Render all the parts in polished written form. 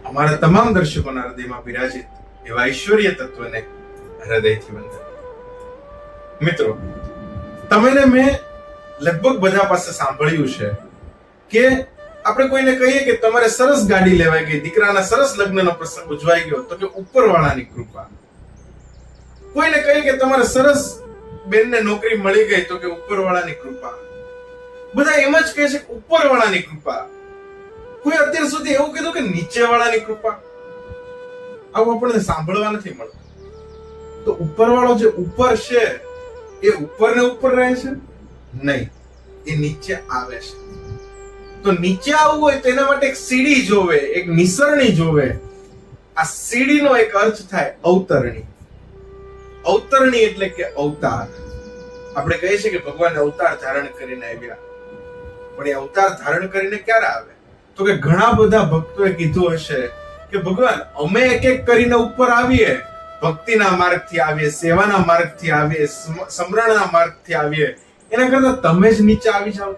અમારા તમામ દર્શકોના હૃદયમાં બિરાજિત એવા ઈશ્વરીય તત્વને હૃદયથી વંદન. મિત્રો, તમે ને મેં લગભગ બધા પાસે સાંભળ્યું છે કે આપણે કોઈને કહીએ કે તમારે સરસ ગાડી લેવાઈ ગઈ, દીકરાના સરસ લગ્નનો પ્રસંગ ઉજવાઈ ગયો, તો કે ઉપરવાળાની કૃપા. કોઈને કહીએ કે તમારે સરસ બેનને નોકરી મળી ગઈ, તો કે ઉપરવાળાની કૃપા. બધા એમ જ કહે છે કે ઉપરવાળાની કૃપા. કોઈ અત્યાર સુધી એવું કીધું કે નીચેવાળાની કૃપા? આવું આપણને સાંભળવા નથી મળતું. તો ઉપરવાળો જે ઉપર છે એ ઉપર ને ઉપર રહે છે? નહીં, એ નીચે આવે છે. તો નીચે આવવું હોય તો એના માટે એક સીડી જોવે, એક નિસરણી જોવે. આ સીડીનો એક અર્થ થાય અવતરણી. અવતરણી એટલે કે અવતાર. આપણે કહીએ છીએ કે ભગવાન અવતાર ધારણ કરીને આવ્યા, પણ એ અવતાર ધારણ કરીને ક્યારે આવે? તો કે ઘણા બધા ભક્તોએ કીધું હશે કે ભગવાન અમે એક એક કરીને ઉપર આવીએ, ભક્તિના માર્ગથી આવીએ, સેવાના માર્ગથી આવીએ, સમરણના માર્ગથી આવીએ, એના કરતા તમે જ નીચે આવી જાવ.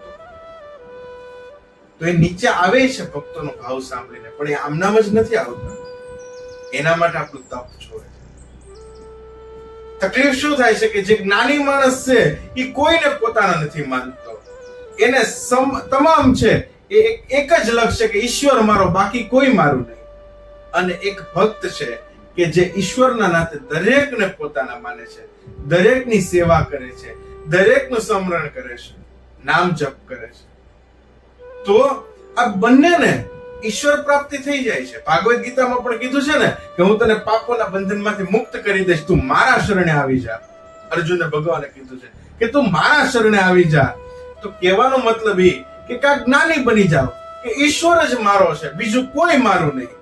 તો એ નીચે આવે છે ભક્તોનો ભાવ સાંભળીને, પણ એ આમનામ જ નથી આવતા. એના માટે આપણું તપ જોવે. તકલીફ શું થાય છે કે જે જ્ઞાની માણસ છે એ કોઈને પોતાના નથી માનતો. એને તમામ છે એ એક જ લક્ષ્ય કે ઈશ્વર મારો, બાકી કોઈ મારું નહીં. અને એક ભક્ત છે કે જે ઈશ્વરના નાતે દરેકને પોતાના માને છે, દરેકની સેવા કરે છે, દરેકનું સ્મરણ કરે છે, નામ જપ કરે છે. તો આ બંનેને ઈશ્વર પ્રાપ્તિ થઈ જાય છે. ભાગવત ગીતામાં પણ કીધું છે ને કે હું તને પાપોના બંધનમાંથી મુક્ત કરી દઈશ, તું મારા શરણે આવી જા. અર્જુનને ભગવાને કીધું છે કે તું મારા શરણે આવી જા. તો કહેવાનો મતલબ એ કે કા જ્ઞાની બની જાઓ કે ઈશ્વર જ મારો છે, બીજું કોઈ મારું નહીં,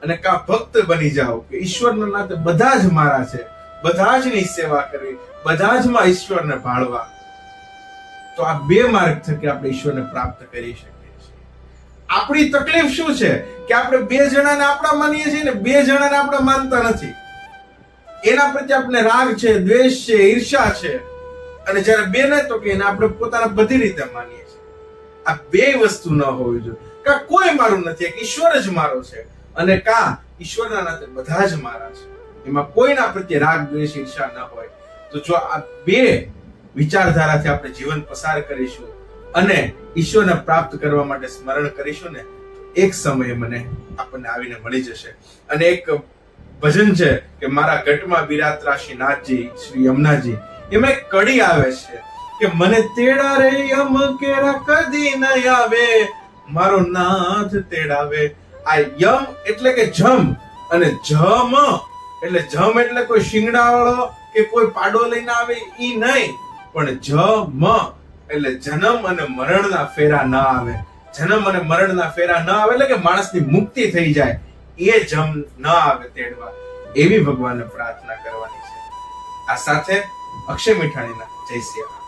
અને કા ભક્ત બની જાઓ કે ઈશ્વરના નાતે બધા જ મારા છે, બધા જ ની સેવા કરવી, બધા જ માં ઈશ્વરને ભાળવા. તો આ બે માર્ગ થકી આપણે ઈશ્વરને પ્રાપ્ત કરી શકીએ છીએ. આપણી તકલીફ શું છે કે આપણે બે જણાને આપણા માનીએ છીએ ને બે જણાને આપણે માનતા નથી. એના પ્રત્યે આપણે રાગ છે, દ્વેષ છે, ઈર્ષા છે. અને જ્યારે બે ને તો કે એને આપણે પોતાના બધી રીતે માનીએ છીએ. આ બે વસ્તુ ન હોવી જોઈએ. કા કોઈ મારું નથી, એક ઈશ્વર જ મારો છે, અને કા ઈશ્વરના નાતે બધા જ મારા છે. એમાં કોઈના પ્રત્યે રાગ દ્વેષ ઈર્ષા ન હોય. તો જો આ બે વિચારધારાથી આપણે જીવન પસાર કરીશું અને ઈશ્વરને પ્રાપ્ત કરવા માટે સ્મરણ કરીશું ને, એક સમયે મને આપણને આવીને મળી જશે. અને એક ભજન છે કે મારા ઘટમાં બિરાતરા શ્રી નાથજી, શ્રી યમુનાજી, એમાં એક કડી આવે છે કે મને તેડા રે યમ કેરા કદી ન આવે, મારો નાથ તેડાવે. આ યમ એટલે કે જમ, અને જમ એટલે કોઈ શિંગડા વાળો કે કોઈ પાડો લઈને આવે ઈ નહીં, પણ જમ એટલે જન્મ અને મરણના ફેરા ન આવે. જન્મ અને મરણના ફેરા ન આવે એટલે કે માણસની મુક્તિ થઈ જાય, એ જમ ન આવે તેડવા. એવી ભગવાનને પ્રાર્થના કરવાની છે. આ સાથે અક્ષય મીઠાણીના જય સિયા.